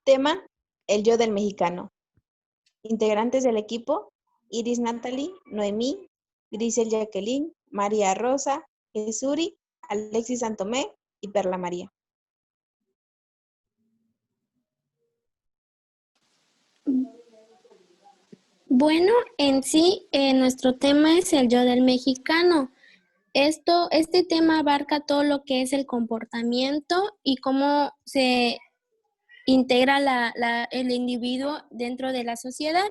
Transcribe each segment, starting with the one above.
Tema, el yo del mexicano. Integrantes del equipo, Iris Natalie, Noemí, Grisel Jacqueline, María Rosa, Jesuri, Alexis Santomé y Perla María. Bueno, en sí, nuestro tema es el yo del mexicano. Este tema abarca todo lo que es el comportamiento y cómo se integra el individuo dentro de la sociedad.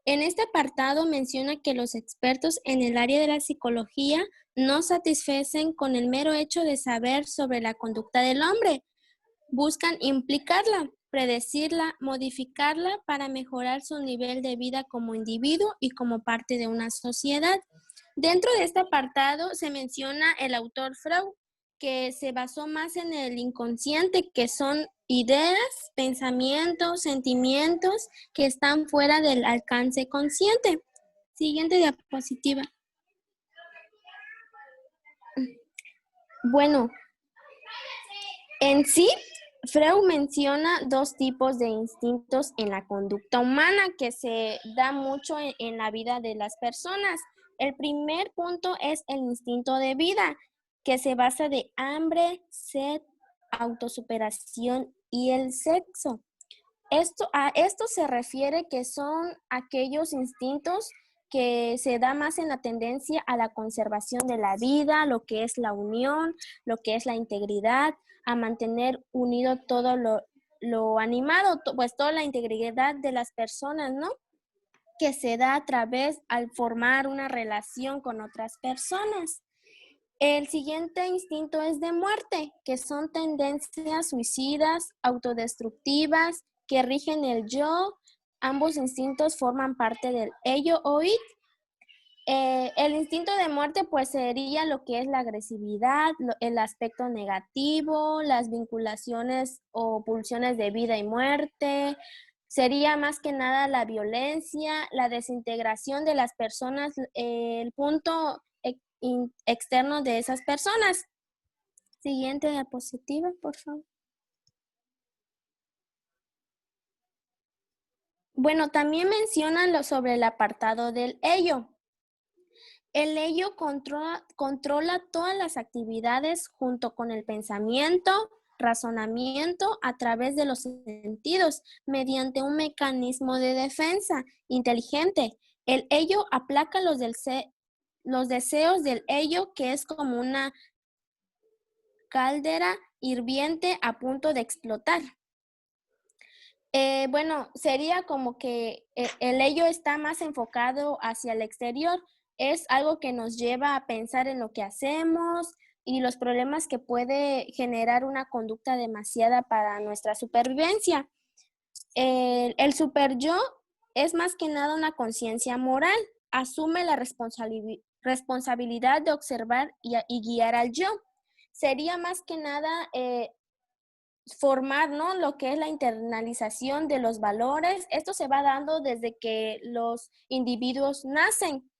En este apartado menciona que los expertos en el área de la psicología no satisfacen con el mero hecho de saber sobre la conducta del hombre. Buscan implicarla, predecirla, modificarla para mejorar su nivel de vida como individuo y como parte de una sociedad. Dentro de este apartado se menciona el autor Freud, que se basó más en el inconsciente, que son ideas, pensamientos, sentimientos que están fuera del alcance consciente. Siguiente diapositiva. Bueno, en sí, Freud menciona dos tipos de instintos en la conducta humana que se da mucho en la vida de las personas. El primer punto es el instinto de vida, que se basa de hambre, sed, autosuperación y el sexo. A esto se refiere que son aquellos instintos que se da más en la tendencia a la conservación de la vida, lo que es la unión, lo que es la integridad, a mantener unido todo lo animado, pues toda la integridad de las personas, ¿no? Que se da a través al formar una relación con otras personas. El siguiente instinto es de muerte, que son tendencias suicidas, autodestructivas, que rigen el yo. Ambos instintos forman parte del ello o it. El instinto de muerte pues sería lo que es la agresividad, el aspecto negativo, las vinculaciones o pulsiones de vida y muerte. Sería más que nada la violencia, la desintegración de las personas, el punto externo de esas personas. Siguiente diapositiva, por favor. Bueno, también mencionan sobre el apartado del ello. El ello controla todas las actividades junto con el pensamiento, razonamiento a través de los sentidos mediante un mecanismo de defensa inteligente. El ello aplaca los deseos del ello, que es como una caldera hirviente a punto de explotar. Bueno, sería como que el ello está más enfocado hacia el exterior. Es algo que nos lleva a pensar en lo que hacemos y los problemas que puede generar una conducta demasiada para nuestra supervivencia. El super yo es más que nada una conciencia moral. Asume la responsabilidad de observar y guiar al yo. Sería más que nada formar, ¿no?, lo que es la internalización de los valores. Esto se va dando desde que los individuos nacen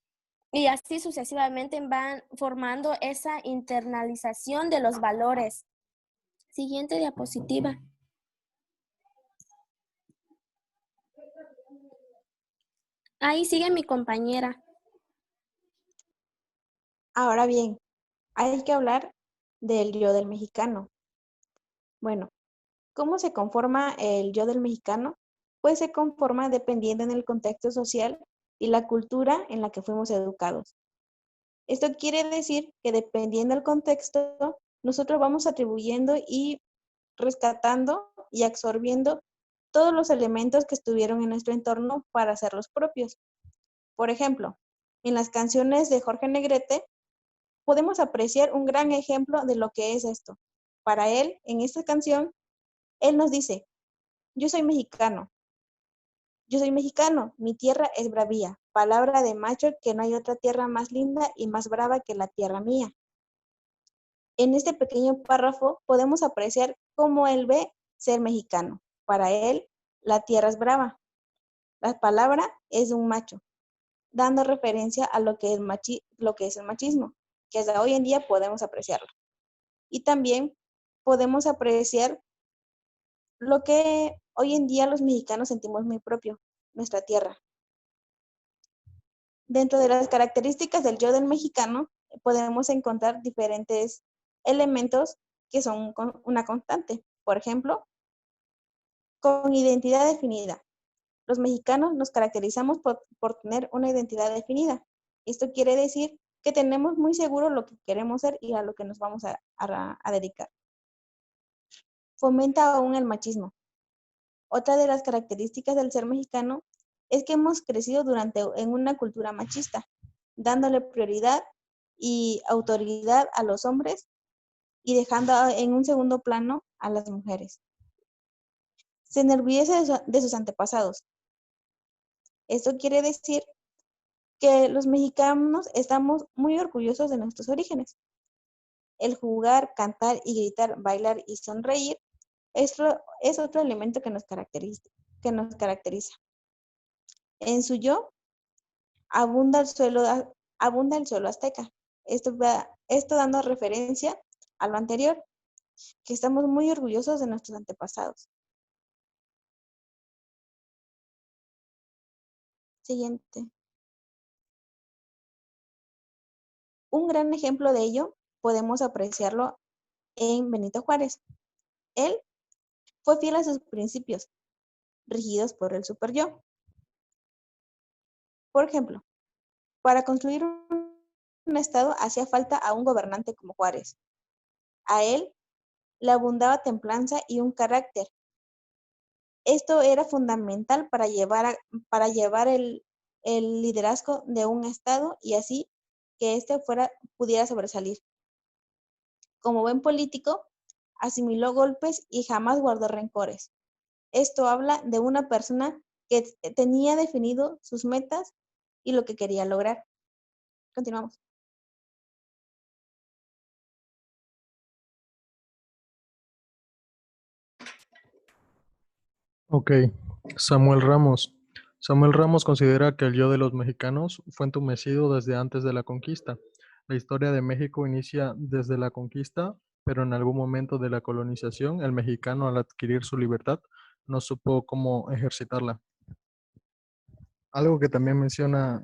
y así sucesivamente van formando esa internalización de los valores. Siguiente diapositiva. Ahí sigue mi compañera. Ahora bien, hay que hablar del yo del mexicano. Bueno, ¿cómo se conforma el yo del mexicano? Pues se conforma dependiendo en el contexto social y la cultura en la que fuimos educados. Esto quiere decir que dependiendo del contexto, nosotros vamos atribuyendo y rescatando y absorbiendo todos los elementos que estuvieron en nuestro entorno para hacerlos propios. Por ejemplo, en las canciones de Jorge Negrete podemos apreciar un gran ejemplo de lo que es esto. Para él, en esta canción, él nos dice: yo soy mexicano, mi tierra es bravía, palabra de macho que no hay otra tierra más linda y más brava que la tierra mía. En este pequeño párrafo podemos apreciar cómo él ve ser mexicano. Para él, la tierra es brava. La palabra es de un macho, dando referencia a lo que es el machismo, que hasta hoy en día podemos apreciarlo. Y también podemos apreciar lo que Hoy en día los mexicanos sentimos muy propio nuestra tierra. Dentro de las características del yo del mexicano, podemos encontrar diferentes elementos que son una constante. Por ejemplo, con identidad definida. Los mexicanos nos caracterizamos por tener una identidad definida. Esto quiere decir que tenemos muy seguro lo que queremos ser y a lo que nos vamos a dedicar. Fomenta aún el machismo. Otra de las características del ser mexicano es que hemos crecido en una cultura machista, dándole prioridad y autoridad a los hombres y dejando en un segundo plano a las mujeres. Se enorgullece de sus antepasados. Esto quiere decir que los mexicanos estamos muy orgullosos de nuestros orígenes. El jugar, cantar y gritar, bailar y sonreír es otro elemento que nos caracteriza. En su yo abunda el suelo azteca. Esto dando referencia a lo anterior, que estamos muy orgullosos de nuestros antepasados. Siguiente. Un gran ejemplo de ello podemos apreciarlo en Benito Juárez. Él fue fiel a sus principios, regidos por el superyo. Por ejemplo, para construir un estado hacía falta a un gobernante como Juárez. A él le abundaba templanza y un carácter. Esto era fundamental para llevar el liderazgo de un estado y así que éste pudiera sobresalir. Como buen político, asimiló golpes y jamás guardó rencores. Esto habla de una persona que tenía definido sus metas y lo que quería lograr. Continuamos. Ok, Samuel Ramos. Samuel Ramos considera que el yo de los mexicanos fue entumecido desde antes de la conquista. La historia de México inicia desde la conquista, pero en algún momento de la colonización, el mexicano al adquirir su libertad no supo cómo ejercitarla. Algo que también menciona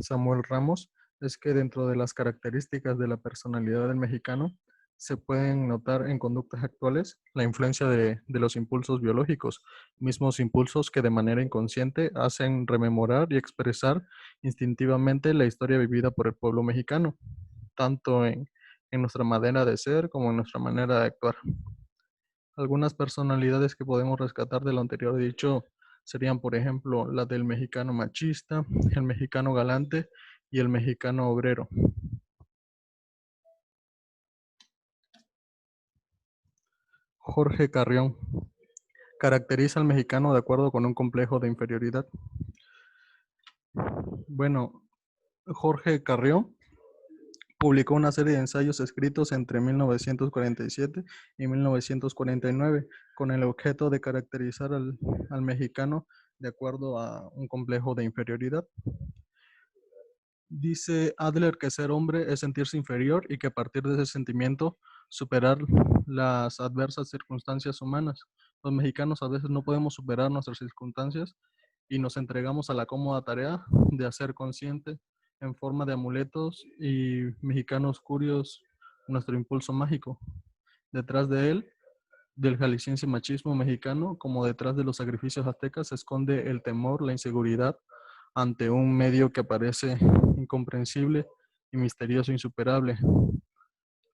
Samuel Ramos es que dentro de las características de la personalidad del mexicano se pueden notar en conductas actuales la influencia de los impulsos biológicos, mismos impulsos que de manera inconsciente hacen rememorar y expresar instintivamente la historia vivida por el pueblo mexicano, tanto en nuestra manera de ser como en nuestra manera de actuar. Algunas personalidades que podemos rescatar de lo anterior dicho serían, por ejemplo, la del mexicano machista, el mexicano galante y el mexicano obrero. Jorge Carrión caracteriza al mexicano de acuerdo con un complejo de inferioridad. Bueno, Jorge Carrión publicó una serie de ensayos escritos entre 1947 y 1949 con el objeto de caracterizar al mexicano de acuerdo a un complejo de inferioridad. Dice Adler que ser hombre es sentirse inferior y que a partir de ese sentimiento superar las adversas circunstancias humanas. Los mexicanos a veces no podemos superar nuestras circunstancias y nos entregamos a la cómoda tarea de hacer consciente en forma de amuletos y mexicanos curios nuestro impulso mágico. Detrás de él, del jalisciense machismo mexicano, como detrás de los sacrificios aztecas, se esconde el temor, la inseguridad ante un medio que parece incomprensible y misterioso, insuperable.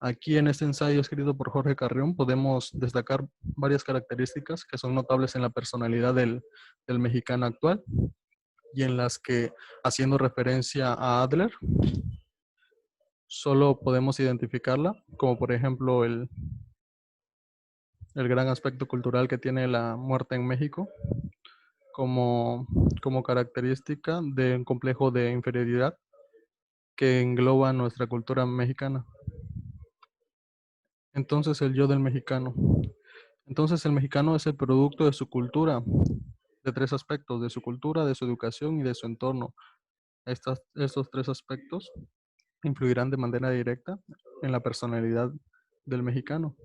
Aquí en este ensayo escrito por Jorge Carrión podemos destacar varias características que son notables en la personalidad del mexicano actual y en las que, haciendo referencia a Adler, solo podemos identificarla, como por ejemplo el gran aspecto cultural que tiene la muerte en México, como, como característica de un complejo de inferioridad que engloba nuestra cultura mexicana. Entonces el yo del mexicano. Entonces el mexicano es el producto de su cultura, de tres aspectos, de su cultura, de su educación y de su entorno. Estos tres aspectos influirán de manera directa en la personalidad del mexicano.